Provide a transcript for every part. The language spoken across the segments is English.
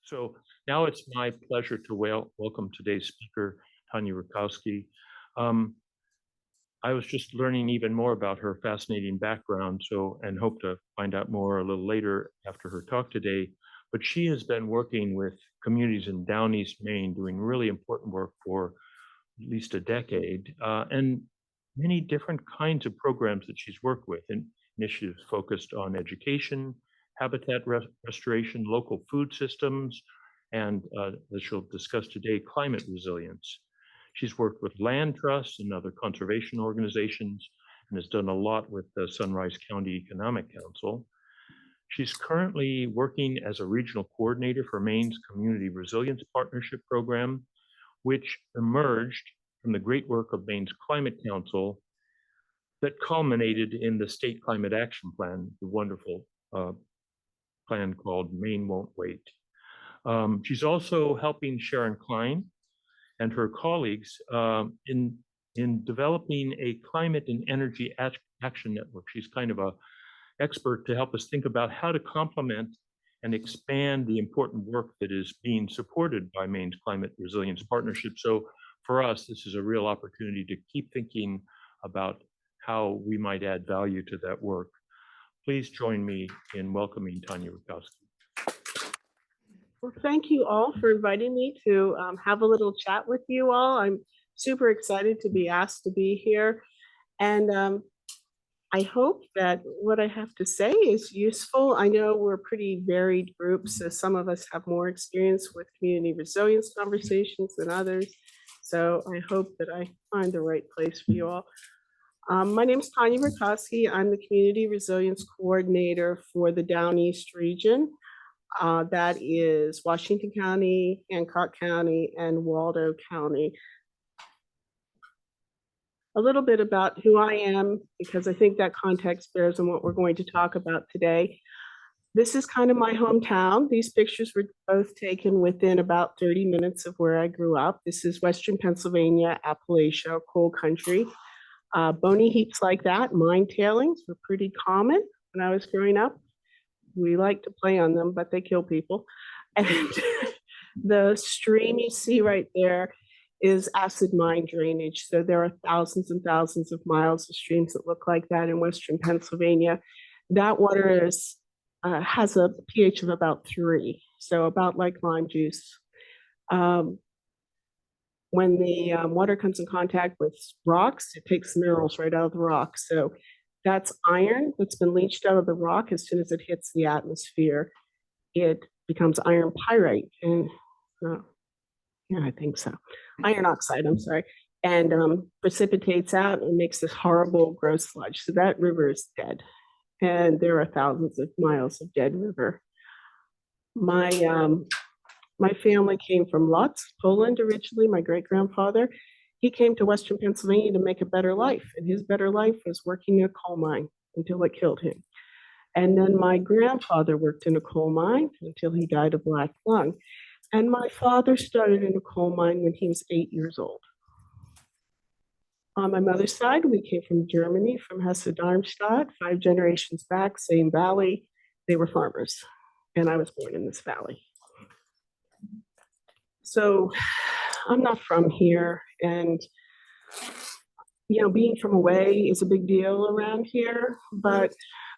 So now it's my pleasure to welcome today's speaker, Tanya Rucosky. I was just learning even more about her fascinating background, and hope to find out more a little later after her talk today. But she has been working with communities in Downeast, Maine, doing really important work for at least a decade, and many different kinds of programs that she's worked with, and initiatives focused on education, habitat restoration, local food systems, and as she'll discuss today, climate resilience. She's worked with land trusts and other conservation organizations and has done a lot with the Sunrise County Economic Council. She's currently working as a regional coordinator for Maine's Community Resilience Partnership program, which emerged from the great work of Maine's Climate Council that culminated in the State Climate Action Plan, the wonderful plan called Maine Won't Wait. She's also helping Sharon Klein and her colleagues in developing a climate and energy action network. She's kind of an expert to help us think about how to complement and expand the important work that is being supported by Maine's Climate Resilience Partnership. So for us, this is a real opportunity to keep thinking about how we might add value to that work. Please join me in welcoming Tanya Rucosky. Well, thank you all for inviting me to have a little chat with you all. I'm super excited to be asked to be here. And I hope that what I have to say is useful. I know we're a pretty varied group, so some of us have more experience with community resilience conversations than others. So I hope that I find the right place for you all. My name is Tanya Rucosky. I'm the Community Resilience Coordinator for the Downeast region. That is Washington County, Hancock County, and Waldo County. A little bit about who I am, because I think that context bears on what we're going to talk about today. This is kind of my hometown. These pictures were both taken within about 30 minutes of where I grew up. This is Western Pennsylvania, Appalachia, coal country. Bony heaps like that, mine tailings, were pretty common when I was growing up. We like to play on them, but they kill people. And the stream you see right there is acid mine drainage. So there are thousands and thousands of miles of streams that look like that in Western Pennsylvania. That water is has a pH of about 3, so about like lime juice. When the water comes in contact with rocks, it takes minerals right out of the rock. So that's iron that's been leached out of the rock. As soon as it hits the atmosphere, it becomes iron pyrite. And yeah, I think so. Iron oxide, I'm sorry. And precipitates out and makes this horrible gross sludge. So that river is dead. And there are thousands of miles of dead river. My family came from Lodz, Poland originally. My great-grandfather, he came to Western Pennsylvania to make a better life. And his better life was working in a coal mine until it killed him. And then my grandfather worked in a coal mine until he died of black lung. And my father started in a coal mine when he was 8 years old. On my mother's side, we came from Germany, from Hesse-Darmstadt, 5 generations back, same valley. They were farmers, and I was born in this valley. So I'm not from here, and being from away is a big deal around here, but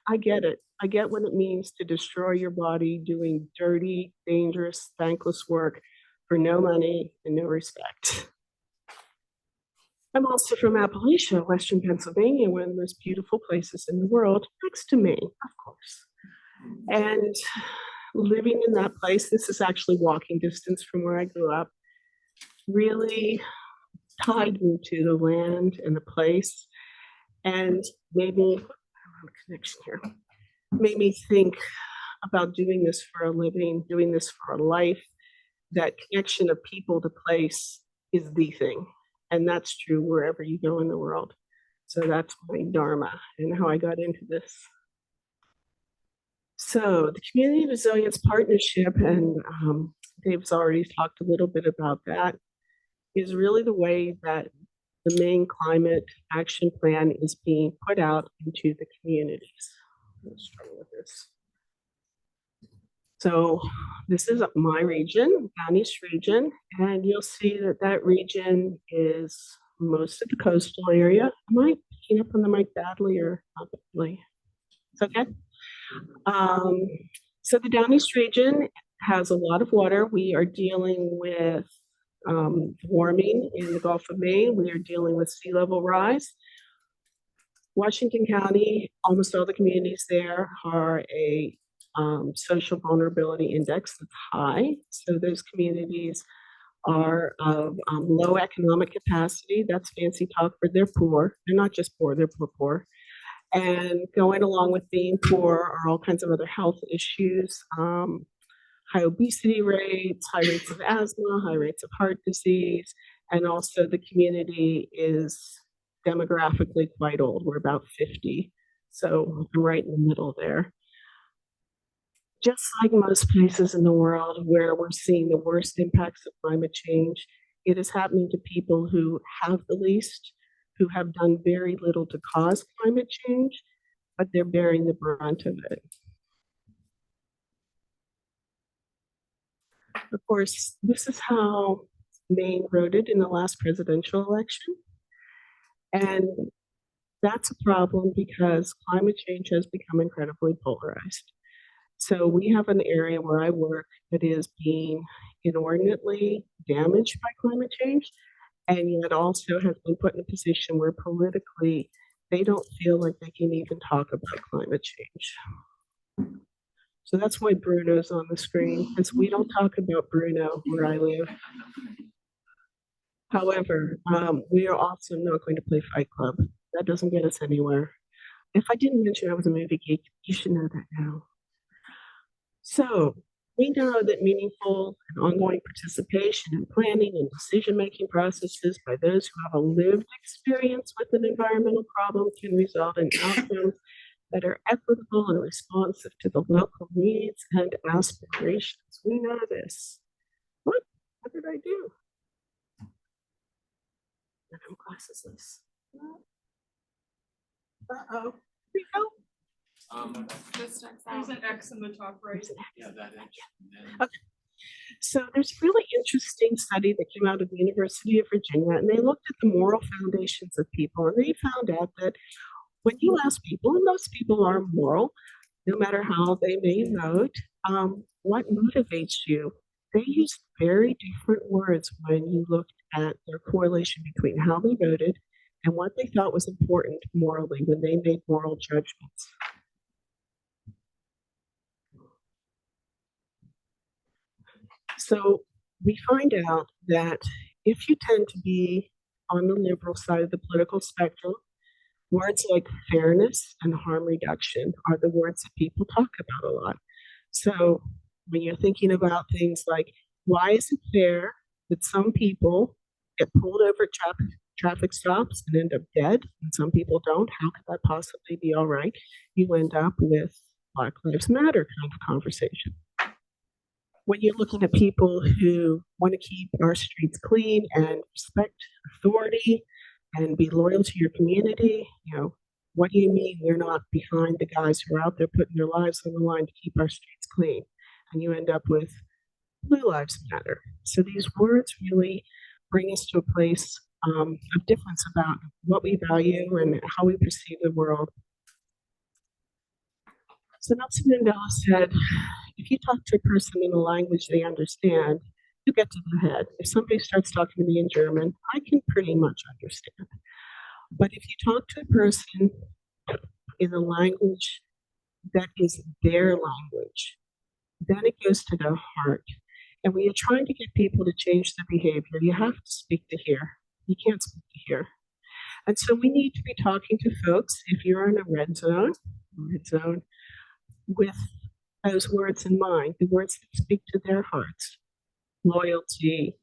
I get it. I get what it means to destroy your body doing dirty, dangerous, thankless work for no money and no respect. I'm also from Appalachia, Western Pennsylvania, one of the most beautiful places in the world, next to Maine, of course. And living in that place, this is actually walking distance from where I grew up, really tied me to the land and the place, and made me, I have a connection here, made me think about doing this for a living, doing this for a life. That connection of people to place is the thing. And that's true wherever you go in the world. So that's my dharma and how I got into this. So the Community Resilience Partnership, and Dave's already talked a little bit about that, is really the way that the Maine Climate Action Plan is being put out into the communities. I'm going to struggle with this. So this is my region, Downeast region, and you'll see that that region is most of the coastal area. Am I picking up on the mic badly or not badly? It's okay. So the Downeast region has a lot of water. We are dealing with warming in the Gulf of Maine. We are dealing with sea level rise. Washington County, almost all the communities there are a social vulnerability index that's high. So those communities are of low economic capacity. That's fancy talk for they're poor. They're not just poor, they're poor, poor. And going along with being poor are all kinds of other health issues, high obesity rates, high rates of asthma, high rates of heart disease, and also the community is demographically quite old. We're about 50, so I'm right in the middle there. Just like most places in the world where we're seeing the worst impacts of climate change, it is happening to people who have the least, who have done very little to cause climate change, but they're bearing the brunt of it. Of course, this is how Maine voted in the last presidential election. And that's a problem because climate change has become incredibly polarized. So we have an area where I work that is being inordinately damaged by climate change, and yet also has been put in a position where politically they don't feel like they can even talk about climate change. So that's why Bruno's on the screen, because we don't talk about Bruno where I live. However, we are also not going to play Fight Club. That doesn't get us anywhere. If I didn't mention I was a movie geek, you should know that now. So we know that meaningful and ongoing participation in planning and decision-making processes by those who have a lived experience with an environmental problem can result in outcomes that are equitable and responsive to the local needs and aspirations. We know this. What did I do? I'm classesless. Uh-oh. Here we go. There's an X in the top right. Yeah, that is. Okay. So there's a really interesting study that came out of the University of Virginia, and they looked at the moral foundations of people, and they found out that when you ask people, and most people are moral, no matter how they may vote, what motivates you? They use very different words when you looked at their correlation between how they voted and what they thought was important morally when they made moral judgments. So we find out that if you tend to be on the liberal side of the political spectrum, words like fairness and harm reduction are the words that people talk about a lot. So when you're thinking about things like, why is it fair that some people get pulled over at traffic stops and end up dead, and some people don't? How could that possibly be all right? You end up with Black Lives Matter kind of conversation. When you're looking at people who want to keep our streets clean and respect authority and be loyal to your community, you know, what do you mean we're not behind the guys who are out there putting their lives on the line to keep our streets clean? And you end up with Blue Lives Matter. So these words really bring us to a place of difference about what we value and how we perceive the world. So Nelson Mandela said, if you talk to a person in a language they understand, you get to the head. If somebody starts talking to me in German, I can pretty much understand. But if you talk to a person in a language that is their language, then it goes to their heart. And when you're trying to get people to change their behavior, you have to speak to hear. You can't speak to hear. And so we need to be talking to folks, if you're in a red zone, with those words in mind, the words that speak to their hearts, loyalty,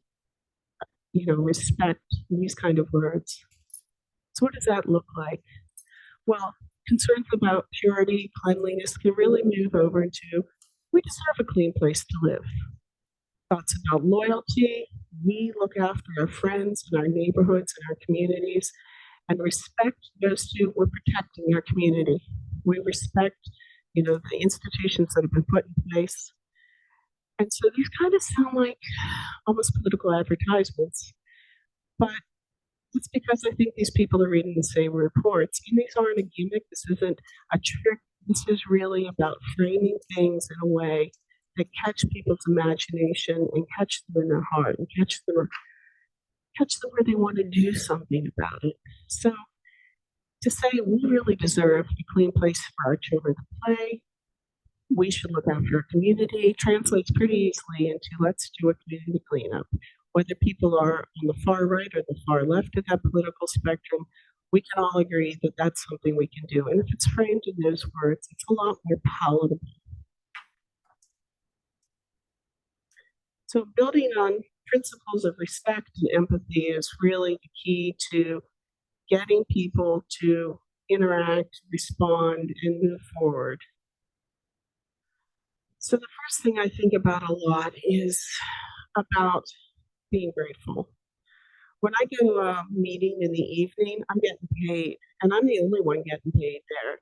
respect, these kind of words. So what does that look like? Well, concerns about purity, cleanliness can really move over into, we deserve a clean place to live. Thoughts about loyalty, we look after our friends and our neighborhoods and our communities, and respect goes to, we're protecting our community. We respect, the institutions that have been put in place. And so these kind of sound like almost political advertisements, but it's because I think these people are reading the same reports. And these aren't a gimmick. This isn't a trick. This is really about framing things in a way that catch people's imagination and catch them in their heart and catch them where they want to do something about it. So to say we really deserve a clean place for our children to play, we should look after our community translates pretty easily into let's do a community cleanup. Whether people are on the far right or the far left of that political spectrum, we can all agree that that's something we can do. And if it's framed in those words, it's a lot more palatable. So building on principles of respect and empathy is really the key to getting people to interact, respond, and move forward. So the first thing I think about a lot is about being grateful. When I go to a meeting in the evening, I'm getting paid, and I'm the only one getting paid there.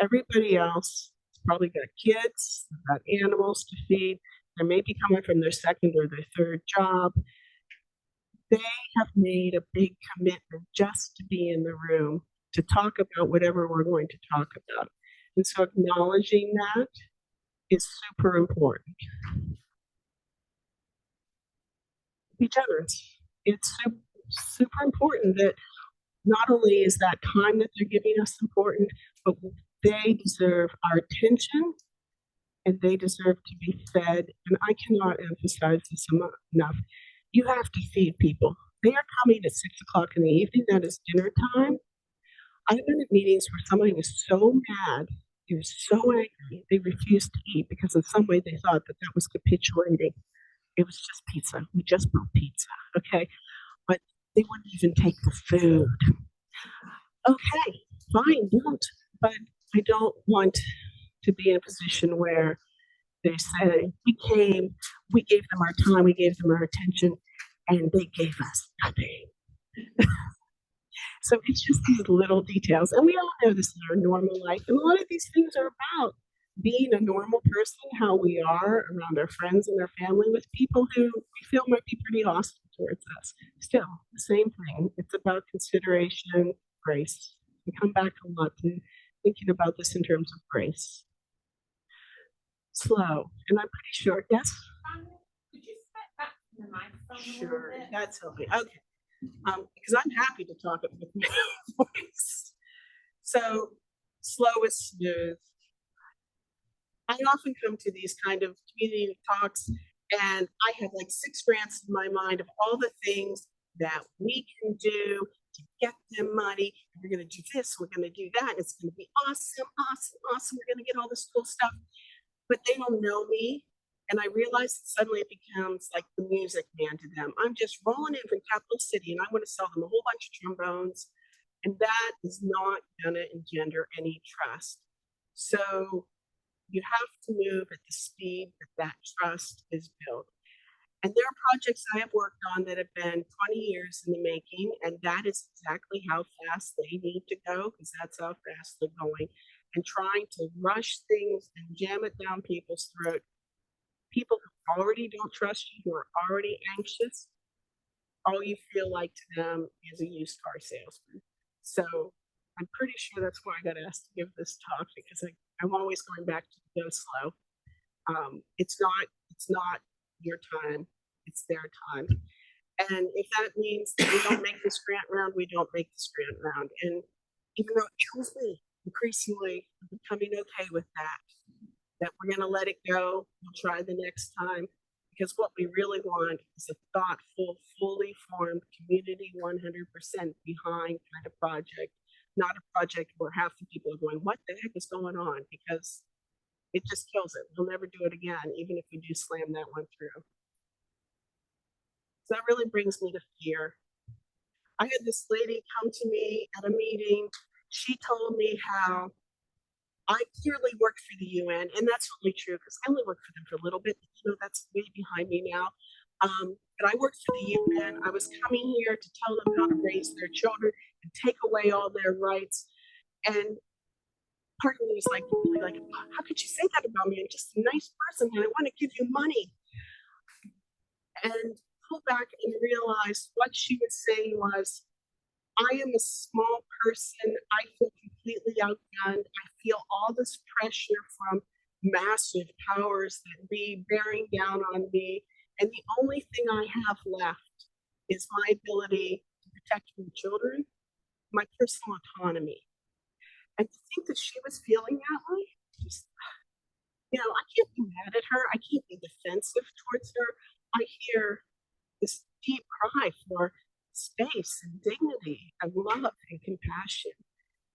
Everybody else has probably got kids, they've got animals to feed, they may be coming from their second or their third job. They have made a big commitment just to be in the room, to talk about whatever we're going to talk about. And so acknowledging that is super important. Be generous. It's super important that not only is that time that they're giving us important, but they deserve our attention and they deserve to be fed. And I cannot emphasize this enough. You have to feed people. They are coming at 6 o'clock in the evening. That is dinner time. I've been at meetings where somebody was so mad, they were so angry, they refused to eat because in some way they thought that that was capitulating. It was just pizza. We just brought pizza, okay? But they wouldn't even take the food. Okay, fine, don't. But I don't want to be in a position where they say, we came, we gave them our time, we gave them our attention, and they gave us nothing. So it's just these little details. And we all know this in our normal life. And a lot of these things are about being a normal person, how we are around our friends and our family with people who we feel might be pretty hostile towards us. Still, the same thing. It's about consideration, grace. We come back a lot to thinking about this in terms of grace. Slow, and I'm pretty sure, yes? Could you step back from the microphone a little Sure, bit? that's okay. Okay. Because I'm happy to talk it with my voice. So slow is smooth. I often come to these kind of community talks and I have like 6 grants in my mind of all the things that we can do to get them money. We're going to do this, we're going to do that. It's going to be awesome, awesome, awesome. We're going to get all this cool stuff. But they don't know me. And I realize that suddenly it becomes like the Music Man to them. I'm just rolling in from Capital City and I want to sell them a whole bunch of trombones. And that is not going to engender any trust. So you have to move at the speed that that trust is built. And there are projects I have worked on that have been 20 years in the making, and that is exactly how fast they need to go, because that's how fast they're going. And trying to rush things and jam it down people's throat. People who already don't trust you, who are already anxious, all you feel like to them is a used car salesman. So I'm pretty sure that's why I got asked to give this talk, because I'm always going back to go slow. It's not your time, it's their time. And if that means that we don't make this grant round, we don't make this grant round. And even though it kills me, increasingly I'm becoming okay with that we're going to let it go. We'll try the next time, because what we really want is a thoughtful, fully formed community 100% behind kind of project, not a project where half the people are going, what the heck is going on? Because it just kills it. We'll never do it again, even if we do slam that one through. So that really brings me to fear. I had this lady come to me at a meeting. She told me how I clearly worked for the UN, and that's really true because I only worked for them for a little bit. You know, that's way behind me now. But I worked for the UN. I was coming here to tell them how to raise their children and take away all their rights. And part of me was like, really like, how could you say that about me? I'm just a nice person and I want to give you money. and pull back and realize what she was saying was, I am a small person. I feel completely outgunned. I feel all this pressure from massive powers that be bearing down on me. And the only thing I have left is my ability to protect my children, my personal autonomy. And to think that she was feeling that way, just, I can't be mad at her. I can't be defensive towards her. I hear this deep cry for space and dignity and love and compassion.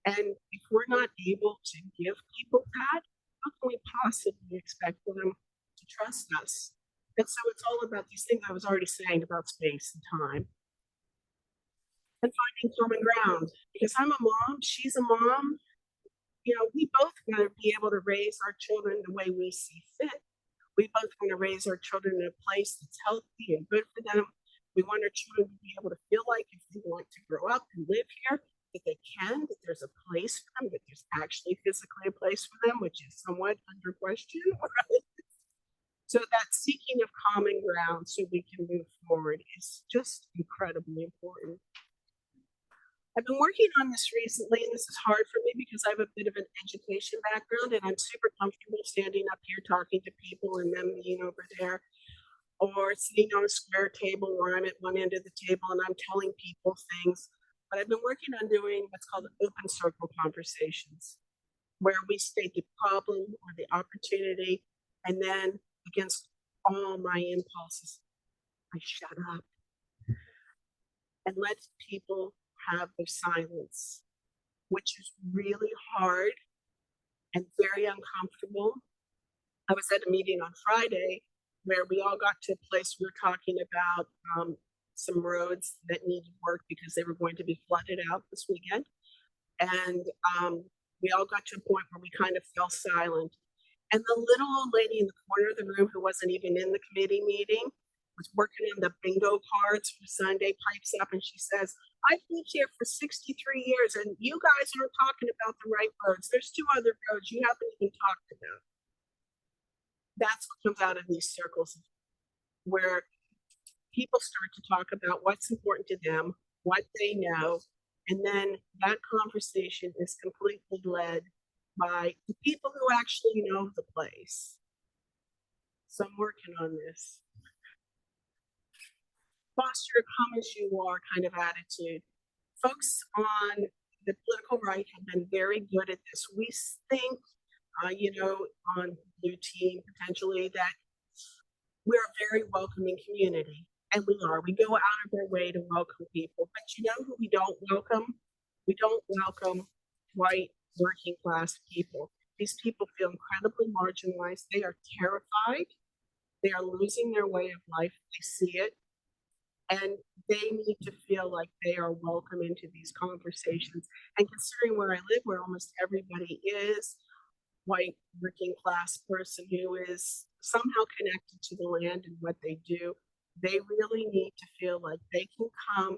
And if we're not able to give people that, how can we possibly expect them to trust us? And so it's all about these things I was already saying about space and time and finding common ground. Because I'm a mom, she's a mom. We both want to be able to raise our children the way we see fit. We both want to raise our children in a place that's healthy and good for them. We want our children to be able to feel like if they want to grow up and live here, that they can, that there's a place for them, that there's actually physically a place for them, which is somewhat under question. Right? So that seeking of common ground so we can move forward is just incredibly important. I've been working on this recently, and this is hard for me because I have a bit of an education background, and I'm super comfortable standing up here talking to people and them being over there, or sitting on a square table where I'm at one end of the table and I'm telling people things. But I've been working on doing what's called open circle conversations, where we state the problem or the opportunity, and then against all my impulses, I shut up and let people have their silence, which is really hard and very uncomfortable. I was at a meeting on Friday where we all got to a place we were talking about some roads that needed work because they were going to be flooded out this weekend. And we all got to a point where we kind of fell silent. And the little old lady in the corner of the room who wasn't even in the committee meeting was working on the bingo cards for Sunday, pipes up and she says, I've lived here for 63 years and you guys aren't talking about the right roads. There's 2 other roads you haven't even talked about. That's what comes out of these circles where people start to talk about what's important to them, what they know, and then that conversation is completely led by the people who actually know the place. So I'm working on this. Foster a come as you are kind of attitude. Folks on the political right have been very good at this. We think, on Blue Team potentially, that we're a very welcoming community. And we are. We go out of our way to welcome people. But you know who we don't welcome? We don't welcome white working class people. These people feel incredibly marginalized. They are terrified. They are losing their way of life. They see it. And they need to feel like they are welcome into these conversations. And considering where I live, where almost everybody is white working class person who is somehow connected to the land and what they do, they really need to feel like they can come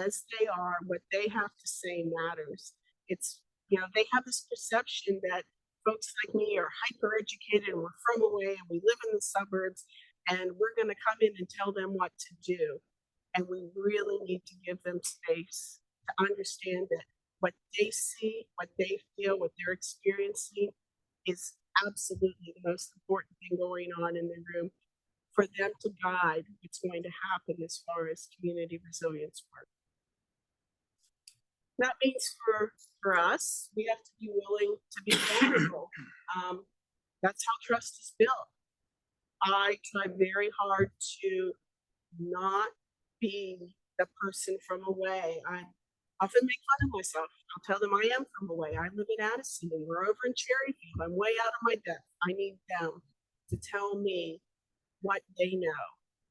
as they are. What they have to say matters. It's, they have this perception that folks like me are hyper educated and we're from away and we live in the suburbs and we're going to come in and tell them what to do. And we really need to give them space to understand that what they see, what they feel, what they're experiencing is absolutely the most important thing going on in the room for them to guide what's going to happen as far as community resilience work. That means for us, we have to be willing to be vulnerable. That's how trust is built. I try very hard to not be the person from away. I often make fun of myself. I'll tell them I am from away. I live in Addison and we're over in Cherryfield. I'm way out of my depth. I need them to tell me what they know.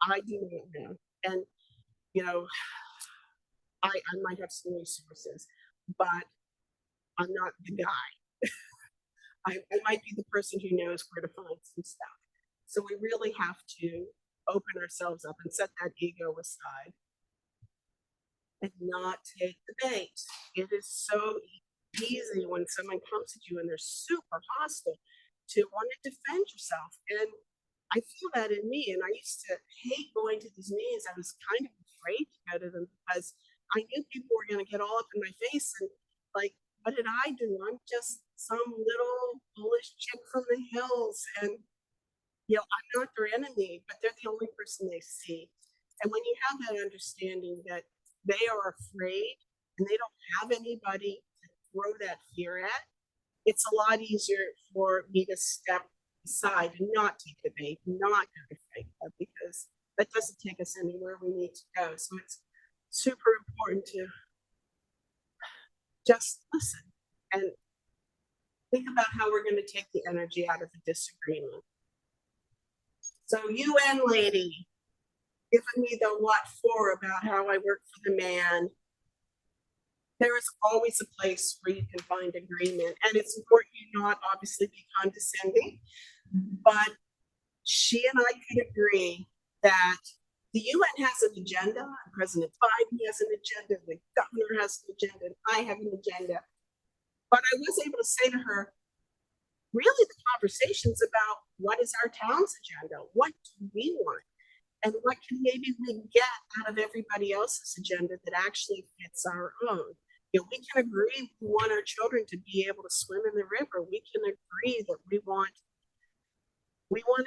I do not know. And, I might have some resources, but I'm not the guy. I might be the person who knows where to find some stuff. So we really have to open ourselves up and set that ego aside and not take the bait. It is so easy when someone comes at you and they're super hostile to want to defend yourself. And I feel that in me. And I used to hate going to these meetings. I was kind of afraid to go to them because I knew people were going to get all up in my face and like, what did I do? I'm just some little foolish chick from the hills. And, you know, I'm not their enemy, but they're the only person they see. And when you have that understanding that they are afraid and they don't have anybody to throw that fear at, it's a lot easier for me to step aside and not take the bait, not go to fight club, because that doesn't take us anywhere we need to go. So it's super important to just listen and think about how we're going to take the energy out of the disagreement. So UN lady, giving me the what for about how I work for the man. There is always a place where you can find agreement, and it's important you not obviously be condescending, but she and I could agree that the UN has an agenda, President Biden has an agenda, the governor has an agenda, and I have an agenda. But I was able to say to her, really the conversation's about what is our town's agenda? What do we want? And what can maybe we get out of everybody else's agenda that actually fits our own? You know, we can agree we want our children to be able to swim in the river. We can agree that we want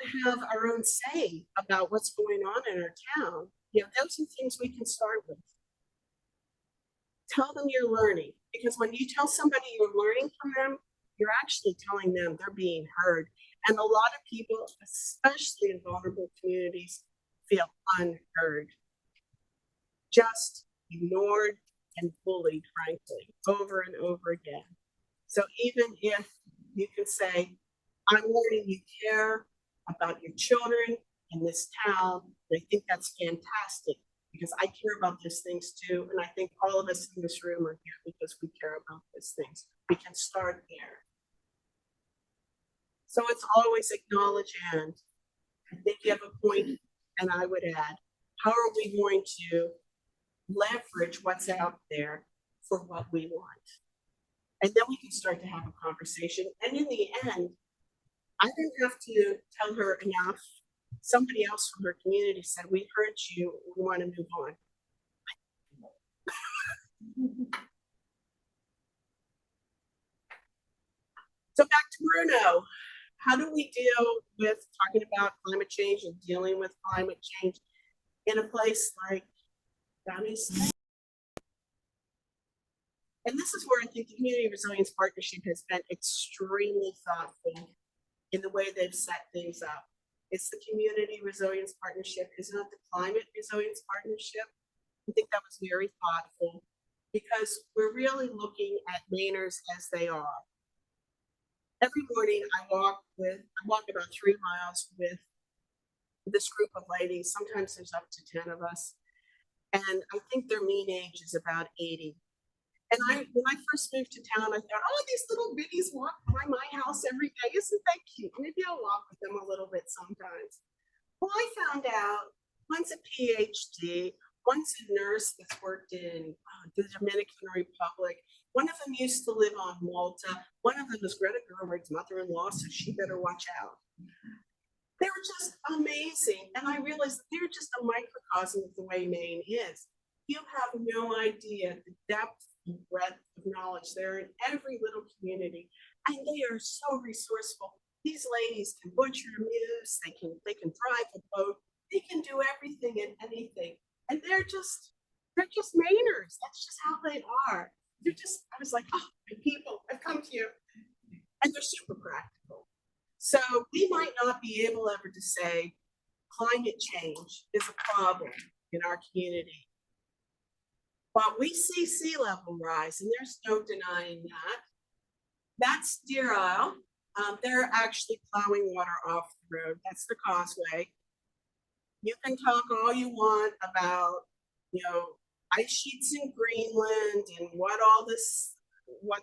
to have our own say about what's going on in our town. You know, those are things we can start with. Tell them you're learning, because when you tell somebody you're learning from them, you're actually telling them they're being heard. And a lot of people, especially in vulnerable communities, feel unheard, just ignored and bullied, frankly, over and over again. So even if you can say, I'm learning you care about your children in this town, and I think that's fantastic because I care about those things too. And I think all of us in this room are here because we care about those things. We can start there. So it's always acknowledge and I think you have a point, and I would add, how are we going to leverage what's out there for what we want? And then we can start to have a conversation. And in the end, I didn't have to tell her enough. Somebody else from her community said, we heard you, we want to move on. So back to Bruno. How do we deal with talking about climate change and dealing with climate change in a place like Downeast? And this is where I think the Community Resilience Partnership has been extremely thoughtful in the way they've set things up. It's the Community Resilience Partnership, it's not the Climate Resilience Partnership. I think that was very thoughtful because we're really looking at Mainers as they are. Every morning I walk about 3 miles with this group of ladies. Sometimes there's up to 10 of us. And I think their mean age is about 80. And when I first moved to town, I thought, oh, these little biddies walk by my house every day. Isn't that cute? Maybe I'll walk with them a little bit sometimes. Well, I found out one's a PhD, one's a nurse that's worked in the Dominican Republic. One of them used to live on Malta. One of them is Greta Gerwig's mother-in-law, so she better watch out. They were just amazing. And I realized that they're just a microcosm of the way Maine is. You have no idea the depth and breadth of knowledge there in every little community. And they are so resourceful. These ladies can butcher a moose, they can drive a boat, they can do everything and anything. And they're just Mainers. That's just how they are. I was like, oh, my people, I've come to you. And they're super practical. So we might not be able ever to say climate change is a problem in our community. But we see sea level rise, and there's no denying that. That's sterile. They're actually plowing water off the road. That's the causeway. You can talk all you want about, ice sheets in Greenland and what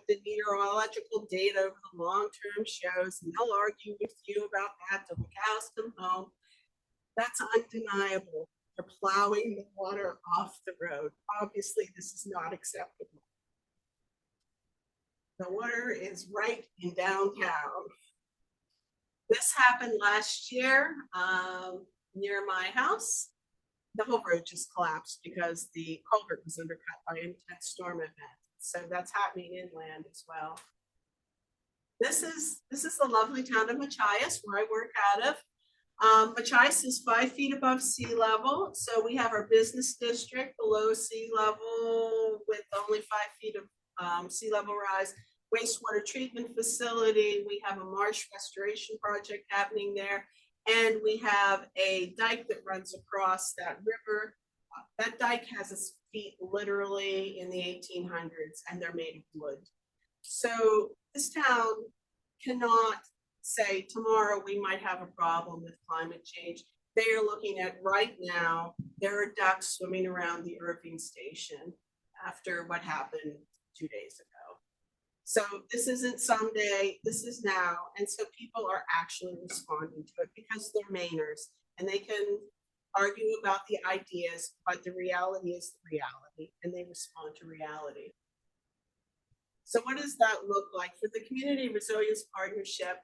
the meteorological data over the long term shows, and they'll argue with you about that till the cows come home. That's undeniable. They're plowing the water off the road. Obviously, this is not acceptable. The water is right in downtown. This happened last year near my house. The whole road just collapsed because the culvert was undercut by an intense storm event. So that's happening inland as well. This is the lovely town of Machias, where I work out of. Machias is 5 feet above sea level. So we have our business district below sea level with only 5 feet of sea level rise. Wastewater treatment facility. We have a marsh restoration project happening there. And we have a dike that runs across that river. That dike has its feet literally in the 1800s, and they're made of wood. So this town cannot say tomorrow we might have a problem with climate change. They are looking at right now, there are ducks swimming around the Irving station after what happened 2 days ago. So this isn't someday, this is now. And so people are actually responding to it because they're Mainers and they can argue about the ideas, but the reality is the reality, and they respond to reality. So what does that look like? For the Community Resilience Partnership,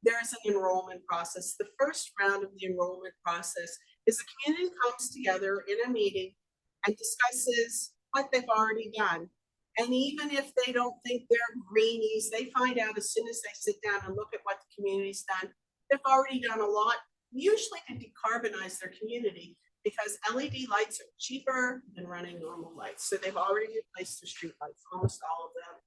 there is an enrollment process. The first round of the enrollment process is the community comes together in a meeting and discusses what they've already done. And even if they don't think they're greenies, they find out as soon as they sit down and look at what the community's done, they've already done a lot, usually to decarbonize their community, because LED lights are cheaper than running normal lights. So they've already replaced the street lights, almost all of them.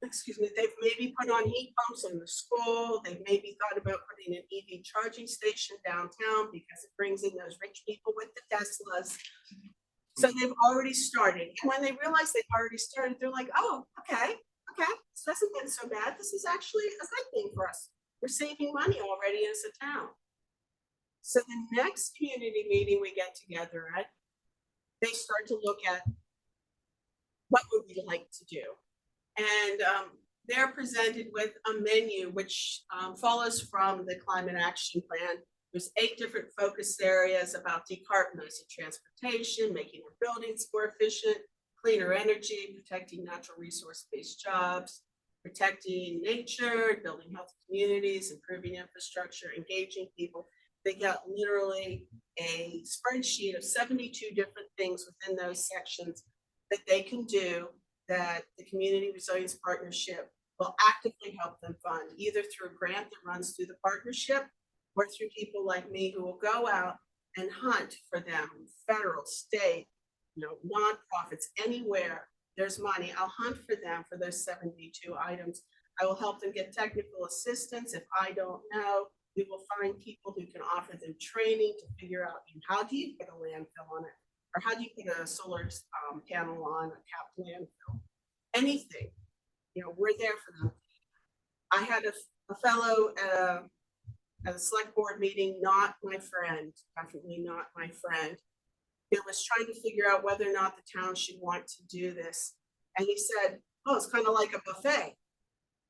Excuse me, they've maybe put on heat pumps in the school. They've maybe thought about putting an EV charging station downtown because it brings in those rich people with the Teslas. So they've already started. And when they realize they've already started, they're like, oh, okay, this hasn't been so bad. This is actually a good thing for us. We're saving money already as a town. So the next community meeting we get together at, they start to look at what would we like to do. And they're presented with a menu which follows from the Climate Action Plan. There's 8 different focus areas about decarbonizing transportation, making our buildings more efficient, cleaner energy, protecting natural resource-based jobs, protecting nature, building healthy communities, improving infrastructure, engaging people. They got literally a spreadsheet of 72 different things within those sections that they can do that the Community Resilience Partnership will actively help them fund, either through a grant that runs through the partnership or through people like me who will go out and hunt for them, federal, state, nonprofits, anywhere there's money. I'll hunt for them for those 72 items. I will help them get technical assistance. If I don't know, we will find people who can offer them training to figure out how do you put a landfill on it, or how do you put a solar panel on a capped landfill? Anything, we're there for them. I had a fellow at a select board meeting, not my friend, definitely not my friend, who was trying to figure out whether or not the town should want to do this. And he said, oh, it's kind of like a buffet.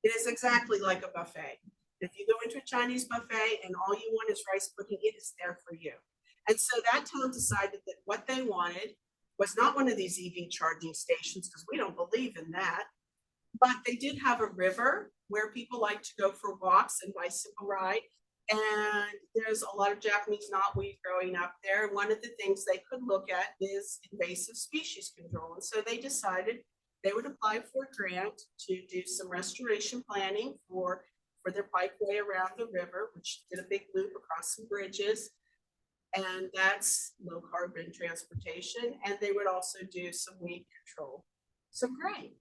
It is exactly like a buffet. If you go into a Chinese buffet and all you want is rice pudding, it is there for you. And so that town decided that what they wanted was not one of these EV charging stations, because we don't believe in that, but they did have a river where people like to go for walks and bicycle ride. And there's a lot of Japanese knotweed growing up there. One of the things they could look at is invasive species control. And so they decided they would apply for a grant to do some restoration planning for their bikeway around the river, which did a big loop across some bridges. And that's low carbon transportation. And they would also do some weed control. So great.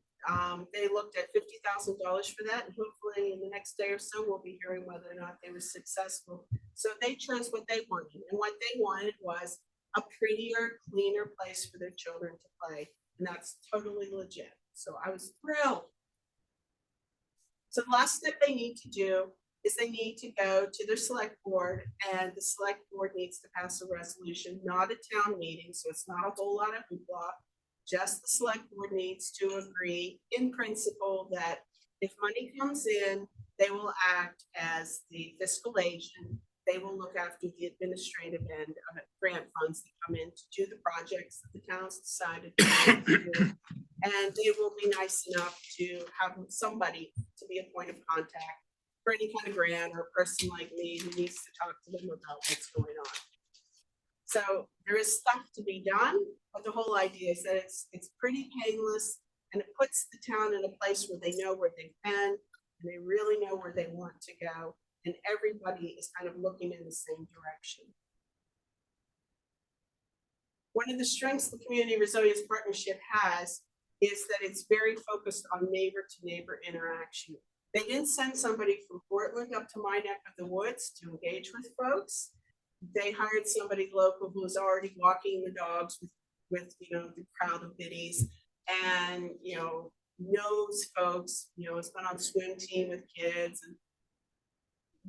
They looked at $50,000 for that, and hopefully in the next day or so, we'll be hearing whether or not they were successful. So they chose what they wanted, and what they wanted was a prettier, cleaner place for their children to play, and that's totally legit. So I was thrilled. So the last step they need to do is they need to go to their select board, and the select board needs to pass a resolution, not a town meeting, so it's not a whole lot of hoopla. Just the select board needs to agree in principle that if money comes in, they will act as the fiscal agent. They will look after the administrative end of grant funds that come in to do the projects that the town's decided to do. And they will be nice enough to have somebody to be a point of contact for any kind of grant, or a person like me who needs to talk to them about what's going on. So there is stuff to be done, but the whole idea is that it's pretty painless, and it puts the town in a place where they know where they've been, and they really know where they want to go, and everybody is kind of looking in the same direction. One of the strengths the Community Resilience Partnership has is that it's very focused on neighbor-to-neighbor interaction. They didn't send somebody from Portland up to my neck of the woods to engage with folks. They hired somebody local who was already walking the dogs with the crowd of biddies, and knows folks, has been on swim team with kids. And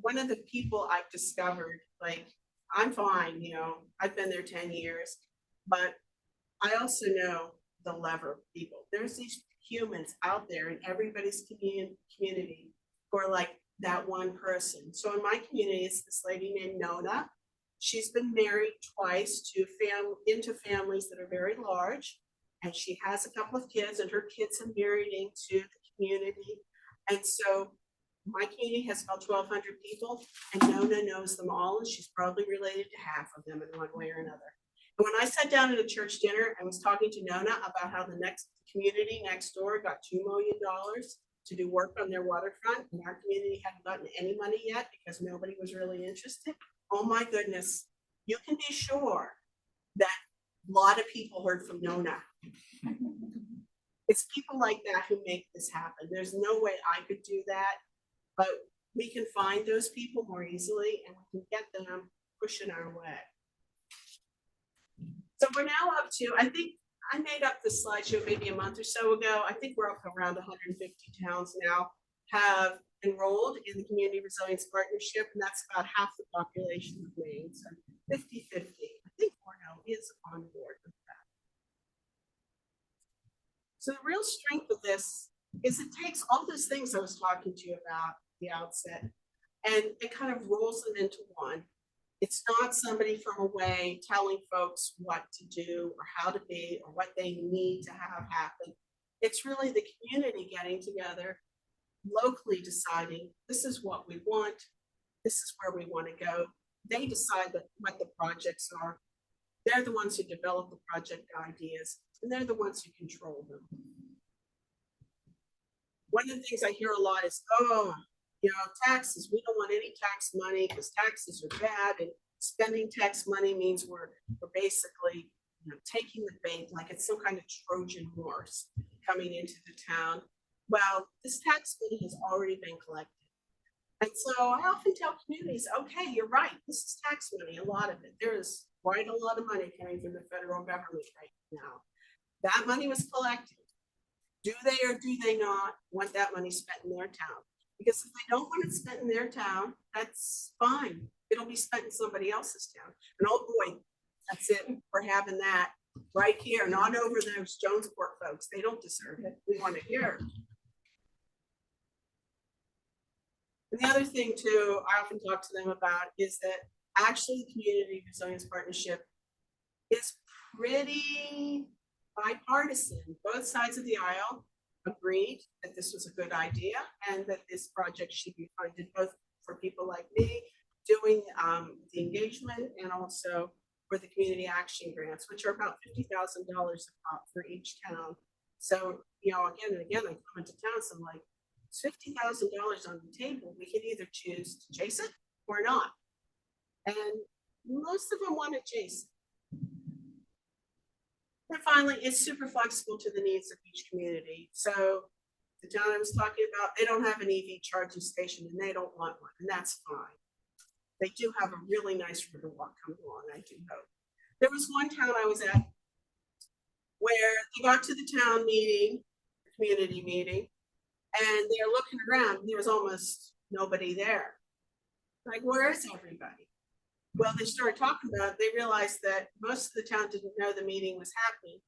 one of the people I've discovered, like, I'm fine, I've been there 10 years, but I also know the lever people. There's these humans out there in everybody's community who are like that one person. So in my community, it's this lady named Nona. She's been married twice into families that are very large, and she has a couple of kids, and her kids have married into the community. And so my community has about 1,200 people, and Nona knows them all, and she's probably related to half of them in one way or another. And when I sat down at a church dinner, I was talking to Nona about how the next community next door got $2 million to do work on their waterfront, and our community hadn't gotten any money yet because nobody was really interested. Oh my goodness, you can be sure that a lot of people heard from Nona. It's people like that who make this happen. There's no way I could do that, but we can find those people more easily, and we can get them pushing our way. So we're now up to, I think I made up this slideshow maybe a month or so ago. I think we're up around 150 towns now have enrolled in the Community Resilience Partnership, and that's about half the population of Maine, so 50-50. I think Cornell is on board with that. So the real strength of this is it takes all those things I was talking to you about at the outset, and it kind of rolls them into one. It's not somebody from away telling folks what to do or how to be or what they need to have happen. It's really the community getting together, locally deciding this is what we want, this is where we want to go. They decide what the projects are. They're the ones who develop the project ideas, and they're the ones who control them. One of the things I hear a lot is, taxes, we don't want any tax money because taxes are bad, and spending tax money means we're basically taking the bait like it's some kind of Trojan horse coming into the town. Well, this tax money has already been collected. And so I often tell communities, okay, you're right, this is tax money, a lot of it. There is quite a lot of money coming from the federal government right now. That money was collected. Do they or do they not want that money spent in their town? Because if they don't want it spent in their town, that's fine. It'll be spent in somebody else's town. And oh boy, that's it. We're having that right here, not over those Jonesport folks. They don't deserve it. We want it here. And the other thing too, I often talk to them about is that actually the Community Resilience Partnership is pretty bipartisan. Both sides of the aisle agreed that this was a good idea and that this project should be funded both for people like me doing the engagement and also for the community action grants, which are about $50,000 a pop for each town. So, again and again, I come into towns, I'm like, it's $50,000 on the table. We can either choose to chase it or not. And most of them want to chase it. And finally, it's super flexible to the needs of each community. So the town I was talking about, they don't have an EV charging station and they don't want one, and that's fine. They do have a really nice river walk coming along, I do hope. There was one town I was at where they got to the town meeting, community meeting, and they're looking around, and there was almost nobody there. Like, where is everybody? Well, they started talking about it. They realized that most of the town didn't know the meeting was happening.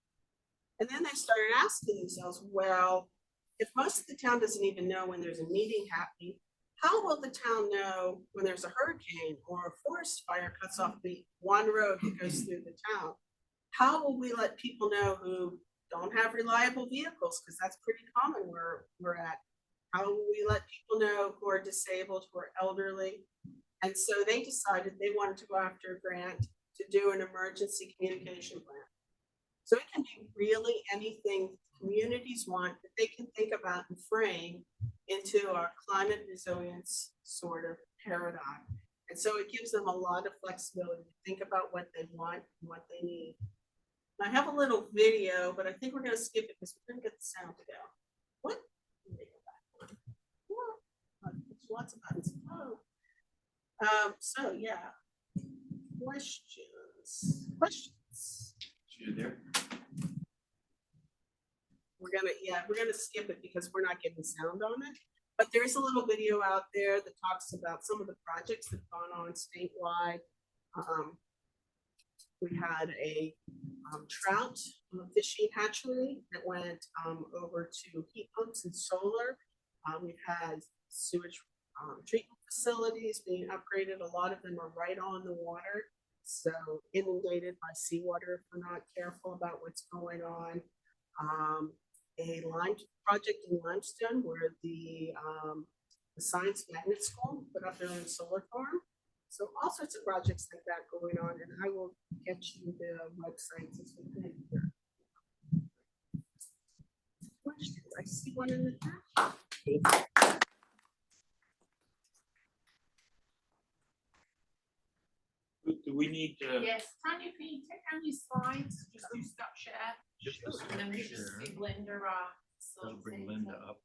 And then they started asking themselves, well, if most of the town doesn't even know when there's a meeting happening, how will the town know when there's a hurricane or a forest fire cuts off the one road that goes through the town? How will we let people know who don't have reliable vehicles? Because that's pretty common where we're at. How will we let people people know who are disabled, who are elderly. And so they decided they wanted to go after a grant to do an emergency communication plan. So it can be really anything communities want that they can think about and frame into our climate resilience sort of paradigm. And so it gives them a lot of flexibility to think about what they want and what they need. And I have a little video, but I think we're going to skip it because we're going to get the sound to go. What? There's lots of buttons. Oh. So yeah, questions. You there? We're gonna skip it because we're not getting sound on it. But there's a little video out there that talks about some of the projects that have gone on statewide. We had a trout fishing hatchery that went over to heat pumps and solar. We've had sewage treatment facilities being upgraded. A lot of them are right on the water, so inundated by seawater if we're not careful about what's going on. A lime project in Limestone where the Science Magnet School put up their own solar farm. So all sorts of projects like that going on, and I will get you the websites as we think. Questions? I see one in the chat. Do we need to? Yes, Tanya, can you take down your slides? Just do stop share. Just And then we just share. give Linda I'll bring facilitator. Linda up.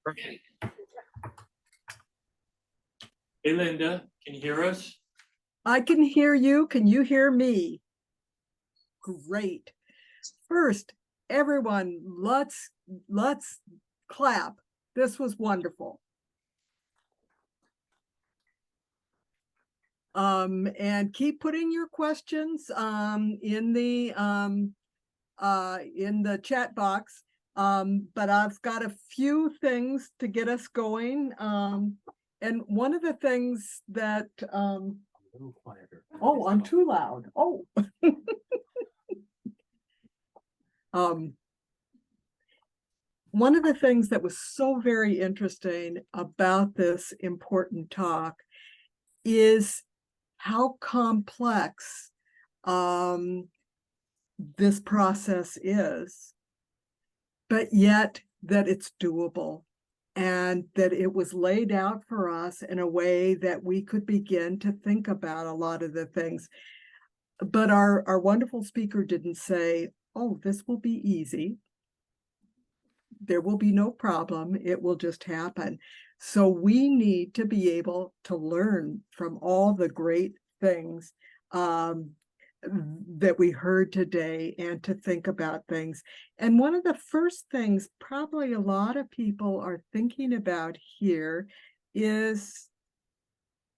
Perfect. Hey, Linda, can you hear us? I can hear you. Can you hear me? Great. First, everyone, let's clap. This was wonderful. And keep putting your questions in the chat box. But I've got a few things to get us going. And one of the things that A little quieter. oh, I'm too loud. Oh. One of the things that was so very interesting about this important talk is how complex this process is, but yet that it's doable and that it was laid out for us in a way that we could begin to think about a lot of the things. But our wonderful speaker didn't say, oh, this will be easy. There will be no problem. It will just happen. So we need to be able to learn from all the great things that we heard today and to think about things. And one of the first things probably a lot of people are thinking about here is,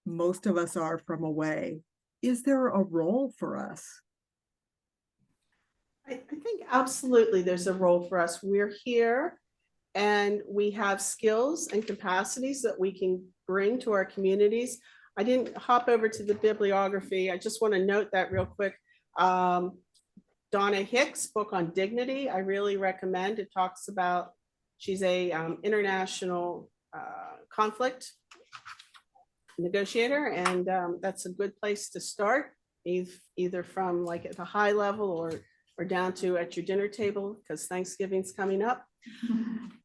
most of us are from away. Is there a role for us? I think absolutely there's a role for us. We're here and we have skills and capacities that we can bring to our communities. I didn't hop over to the bibliography. I just want to note that real quick. Donna Hicks' book on dignity, I really recommend. It talks about, she's a international conflict negotiator, and that's a good place to start, either from like at the high level or down to at your dinner table, because Thanksgiving's coming up.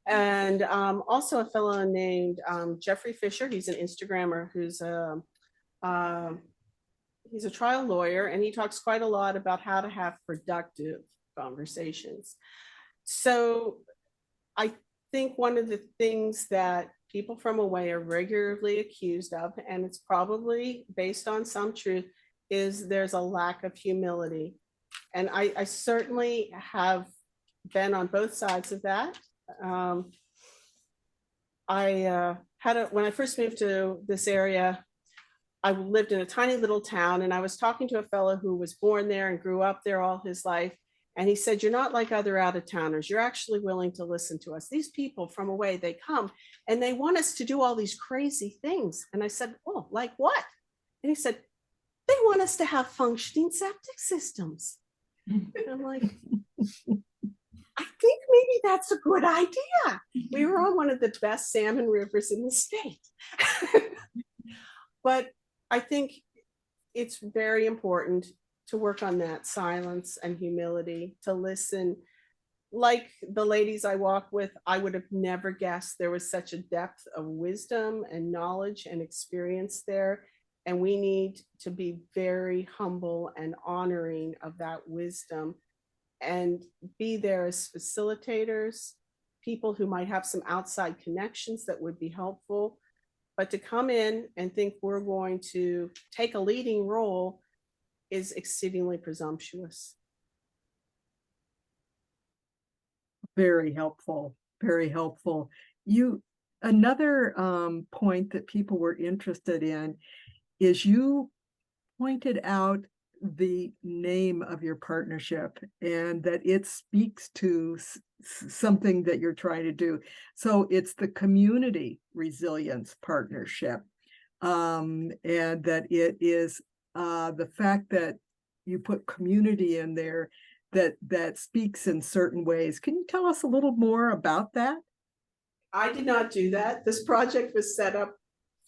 And also a fellow named Jeffrey Fisher. He's an Instagrammer who's he's a trial lawyer, and he talks quite a lot about how to have productive conversations. So I think one of the things that people from away are regularly accused of, and it's probably based on some truth, is there's a lack of humility. And I certainly have been on both sides of that. When I first moved to this area, I lived in a tiny little town, and I was talking to a fellow who was born there and grew up there all his life. And he said, you're not like other out-of-towners. You're actually willing to listen to us. These people from away, they come and they want us to do all these crazy things. And I said, oh, like what? And he said, they want us to have functioning septic systems. And I'm like, I think maybe that's a good idea. We were on one of the best salmon rivers in the state. But I think it's very important to work on that silence and humility, to listen. Like the ladies I walk with, I would have never guessed there was such a depth of wisdom and knowledge and experience there. And we need to be very humble and honoring of that wisdom and be there as facilitators, people who might have some outside connections that would be helpful. But to come in and think we're going to take a leading role is exceedingly presumptuous. Very helpful, very helpful. Another point that people were interested in is you pointed out the name of your partnership and that it speaks to something that you're trying to do. So it's the Community Resilience Partnership, and that it is the fact that you put community in there that speaks in certain ways. Can you tell us a little more about that? I did not do that. This project was set up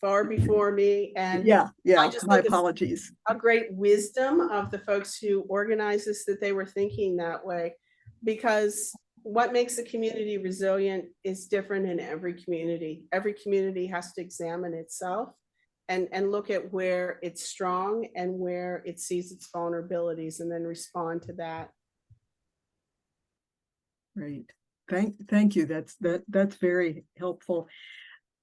far before me, and Yeah, I just my think it's apologies. a great wisdom of the folks who organize this, that they were thinking that way, because what makes a community resilient is different in every community. Every community has to examine itself and look at where it's strong and where it sees its vulnerabilities, and then respond to that. Great. Thank you. That's very helpful.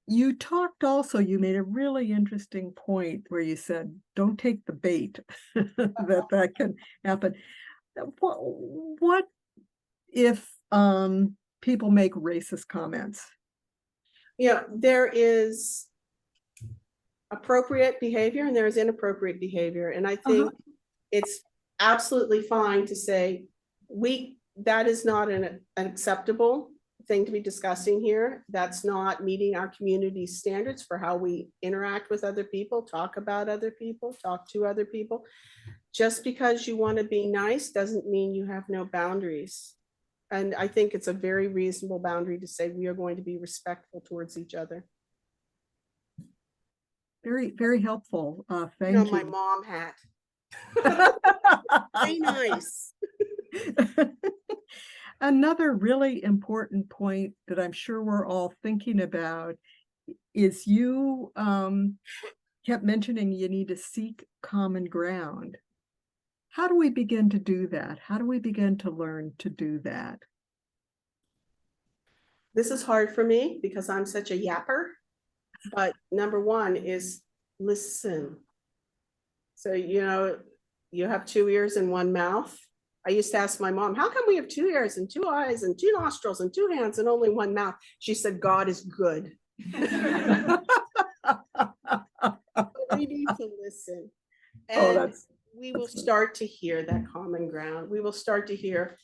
You talked also, you made a really interesting point where you said, don't take the bait, that can happen. What if people make racist comments? Yeah, there is appropriate behavior and there is inappropriate behavior. And I think it's absolutely fine to say, that is not an acceptable thing to be discussing here. That's not meeting our community standards for how we interact with other people, talk about other people, talk to other people. Just because you want to be nice doesn't mean you have no boundaries. And I think it's a very reasonable boundary to say we are going to be respectful towards each other. Very, very helpful. Thank you. My mom hat. Very nice. Another really important point that I'm sure we're all thinking about is you kept mentioning you need to seek common ground. How do we begin to do that? How do we begin to learn to do that? This is hard for me because I'm such a yapper, but number one is listen. So, you have 2 ears and 1 mouth. I used to ask my mom, how come we have 2 ears and 2 eyes and 2 nostrils and 2 hands and only 1 mouth? She said, God is good. We need to listen. And we will start to hear that common ground. We will start to hear,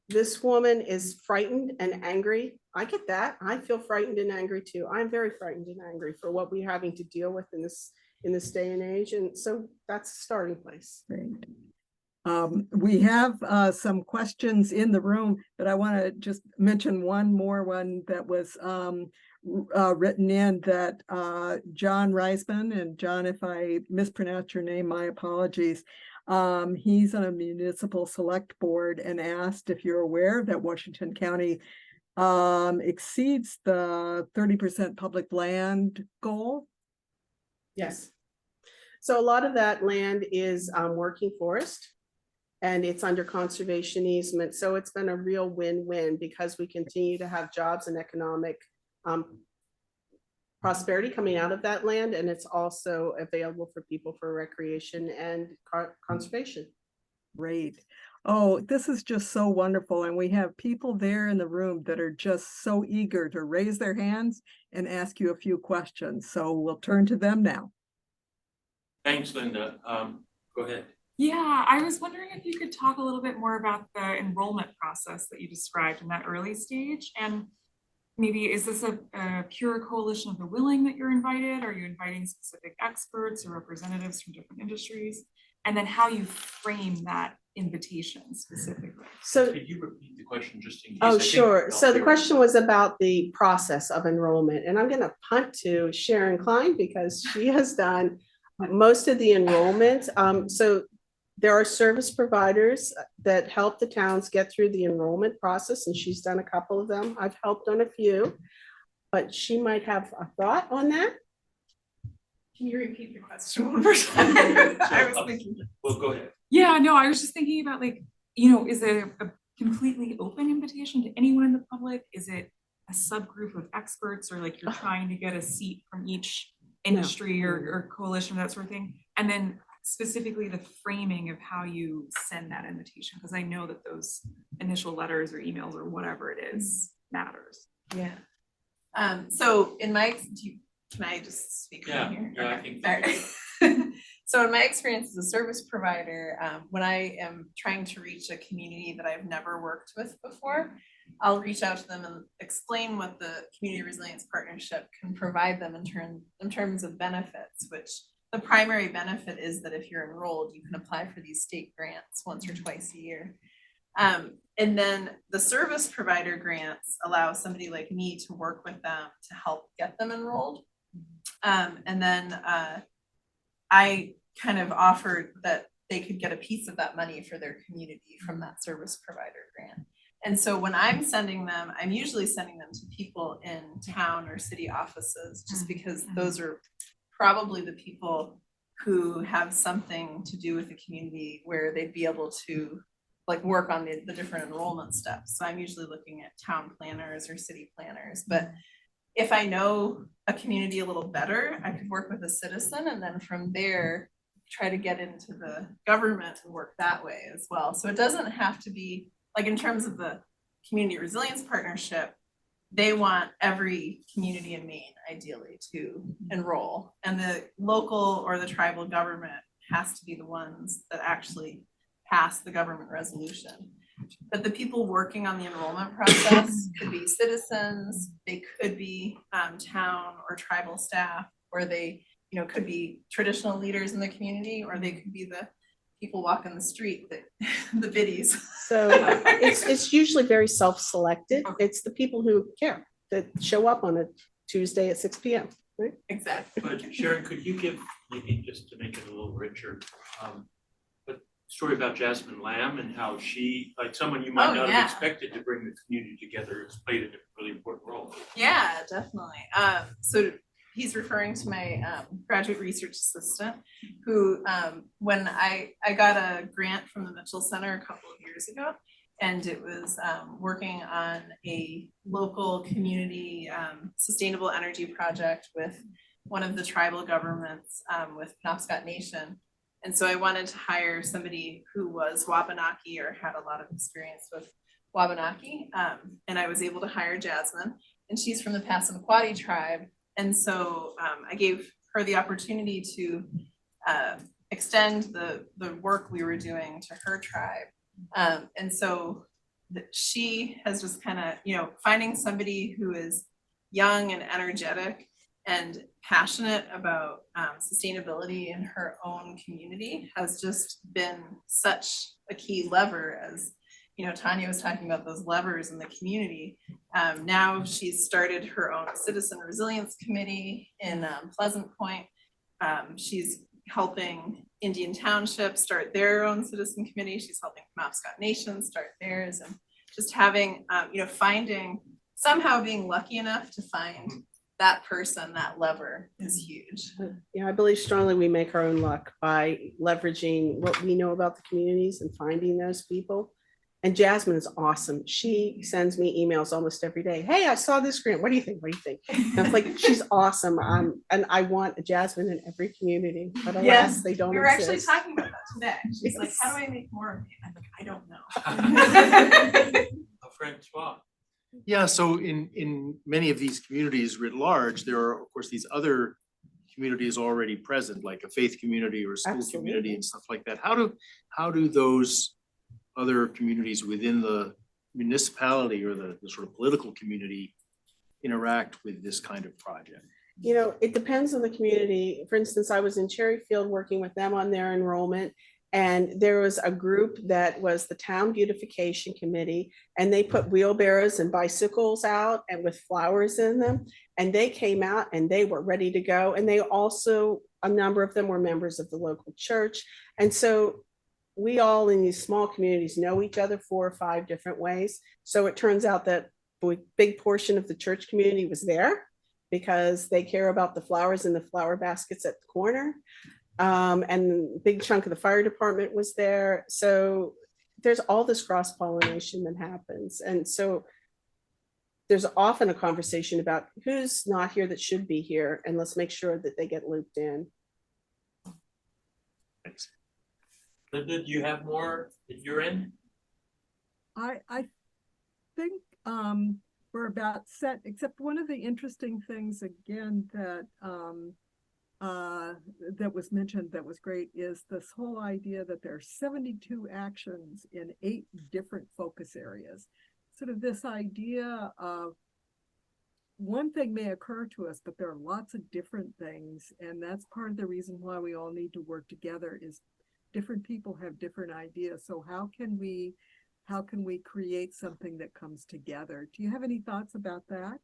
this woman is frightened and angry. I get that. I feel frightened and angry too. I'm very frightened and angry for what we're having to deal with in this day and age. And so that's a starting place. Great. We have some questions in the room, but I want to just mention one that was written in that John Reisman, and John, if I mispronounce your name, my apologies. He's on a municipal select board and asked if you're aware that Washington County exceeds the 30% public land goal. Yes. So a lot of that land is working forest, and it's under conservation easement. So it's been a real win-win because we continue to have jobs and economic prosperity coming out of that land. And it's also available for people for recreation and conservation. Great. Oh, this is just so wonderful. And we have people there in the room that are just so eager to raise their hands and ask you a few questions. So we'll turn to them now. Thanks, Linda. Go ahead. Yeah, I was wondering if you could talk a little bit more about the enrollment process that you described in that early stage. And maybe, is this a pure coalition of the willing that you're invited? Are you inviting specific experts or representatives from different industries? And then how you frame that invitation specifically? So, Could you repeat the question just in case? oh, I think sure. I'll So the hear it. question was about the process of enrollment, and I'm going to punt to Sharon Klein because she has done most of the enrollment. So there are service providers that help the towns get through the enrollment process, and she's done a couple of them. I've helped on a few, but she might have a thought on that. Can you repeat the question one more time? I was thinking. Well, go ahead. Yeah, no, I was just thinking about like, you know, is it a completely open invitation to anyone in the public? Is it a subgroup of experts, or like you're trying to get a seat from each industry or coalition, that sort of thing? And then specifically the framing of how you send that invitation, because I know that those initial letters or emails or whatever it is matters. Yeah. So in my, can I just speak Yeah, from here? yeah, I Okay. think All that's right. So in my experience as a service provider, when I am trying to reach a community that I've never worked with before, I'll reach out to them and explain what the Community Resilience Partnership can provide them in terms of benefits, which the primary benefit is that if you're enrolled, you can apply for these state grants once or twice a year. And then the service provider grants allow somebody like me to work with them to help get them enrolled. And then I kind of offered that they could get a piece of that money for their community from that service provider grant. And so when I'm sending them, I'm usually sending them to people in town or city offices, just because those are probably the people who have something to do with the community where they'd be able to like work on the different enrollment steps. So I'm usually looking at town planners or city planners. But if I know a community a little better, I could work with a citizen, and then from there try to get into the government and work that way as well. So it doesn't have to be like, in terms of the Community Resilience Partnership, they want every community in Maine ideally to enroll, and the local or the tribal government has to be the ones that actually pass the government resolution. But the people working on the enrollment process could be citizens, they could be town or tribal staff, or they, you know, could be traditional leaders in the community, or they could be the people walking the street, the biddies. So it's usually very self-selected. It's the people who care that show up on a Tuesday at 6 p.m. Right? Exactly. But Sharon, could you give, maybe just to make it a little richer, a story about Jasmine Lamb and how she, like someone you might not have expected to bring the community together, has played a really important role? Yeah, definitely. So he's referring to my graduate research assistant, who when I got a grant from the Mitchell Center a couple of years ago, and it was working on a local community sustainable energy project with one of the tribal governments with Penobscot Nation. And so I wanted to hire somebody who was Wabanaki or had a lot of experience with Wabanaki. And I was able to hire Jasmine, and she's from the Passamaquoddy tribe. And so I gave her the opportunity to extend the work we were doing to her tribe. And so she has just kind of, you know, finding somebody who is young and energetic and passionate about sustainability in her own community has just been such a key lever. As you know, Tanya was talking about those levers in the community. Now she's started her own citizen resilience committee in Pleasant Point. She's helping Indian Township start their own citizen committee. She's helping Penobscot Nation start theirs, and just having, you know, finding, somehow being lucky enough to find that person, that lever is huge. Yeah, I believe strongly we make our own luck by leveraging what we know about the communities and finding those people. And Jasmine is awesome. She sends me emails almost every day. Hey, I saw this grant. What do you think? What do you think? And I'm like, she's awesome. And I want a Jasmine in every community, but alas, they don't We were exist. actually talking about that today. She's like, how do I make more of you? I'm like, I don't know. Francois. Yeah, so in many of these communities writ large, there are, of course, these other communities already present, like a faith community or a school Absolutely. community and stuff like that. How do those other communities within the municipality or the sort of political community interact with this kind of project? You know, it depends on the community. For instance, I was in Cherryfield working with them on their enrollment, And there was a group that was the Town Beautification Committee, and they put wheelbarrows and bicycles out and with flowers in them. And they came out and they were ready to go. And they also, a number of them were members of the local church. And so we all in these small communities know each other 4 or 5 different ways. So it turns out that a big portion of the church community was there because they care about the flowers in the flower baskets at the corner. And a big chunk of the fire department was there. So there's all this cross-pollination that happens. And so there's often a conversation about who's not here that should be here, and let's make sure that they get looped in. Thanks. Linda, do you have more that you're in? I think we're about set, except one of the interesting things again that that was mentioned that was great is this whole idea that there are 72 actions in 8 different focus areas. Sort of this idea of one thing may occur to us, but there are lots of different things. And that's part of the reason why we all need to work together is different people have different ideas. So how can we create something that comes together? Do you have any thoughts about that?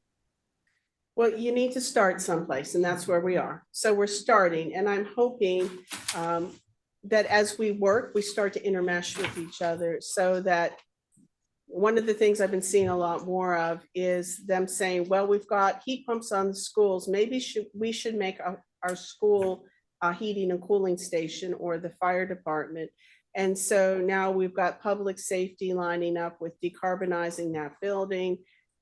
Well, you need to start someplace, and that's where we are. So we're starting, and I'm hoping that as we work, we start to intermesh with each other so that one of the things I've been seeing a lot more of is them saying, well, we've got heat pumps on the schools. Maybe we should make our school a heating and cooling station or the fire department. And so now we've got public safety lining up with decarbonizing that building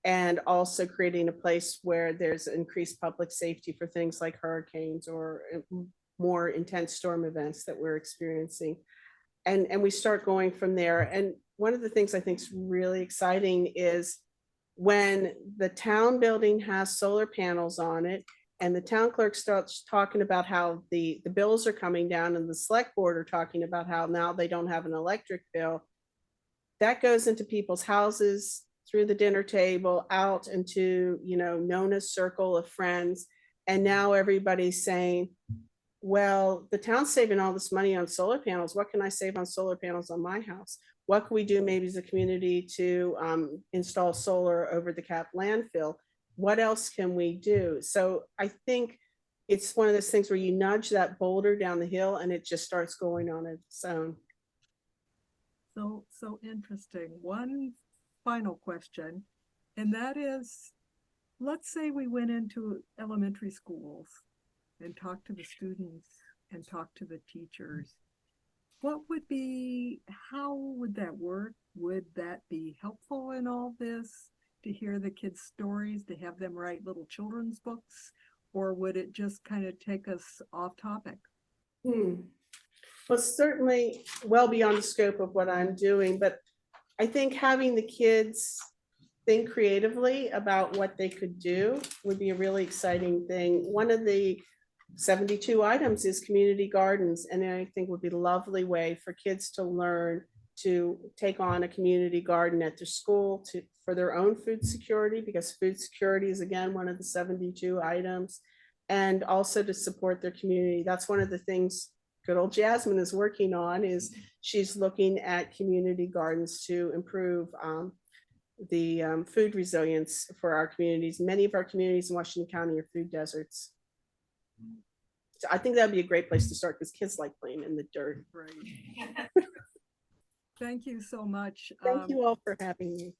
and also creating a place where there's increased public safety for things like hurricanes or more intense storm events that we're experiencing. And we start going from there. And one of the things I think is really exciting is when the town building has solar panels on it and the town clerk starts talking about how the bills are coming down and the select board are talking about how now they don't have an electric bill, that goes into people's houses, through the dinner table, out into, Nona's circle of friends. And now everybody's saying, well, the town's saving all this money on solar panels. What can I save on solar panels on my house? What can we do maybe as a community to install solar over the Cap landfill? What else can we do? So I think it's one of those things where you nudge that boulder down the hill and it just starts going on its own. So interesting. One final question, and that is, let's say we went into elementary schools and talked to the students and talked to the teachers. How would that work? Would that be helpful in all this, to hear the kids' stories, to have them write little children's books, or would it just kind of take us off topic? Well, certainly well beyond the scope of what I'm doing, but I think having the kids think creatively about what they could do would be a really exciting thing. One of the 72 items is community gardens, and I think would be a lovely way for kids to learn to take on a community garden at their school for their own food security, because food security is again one of the 72 items, and also to support their community. That's one of the things good old Jasmine is working on, is she's looking at community gardens to improve the food resilience for our communities. Many of our communities in Washington County are food deserts. So I think that'd be a great place to start because kids like playing in the dirt. Right. Thank you so much. Thank you all for having me.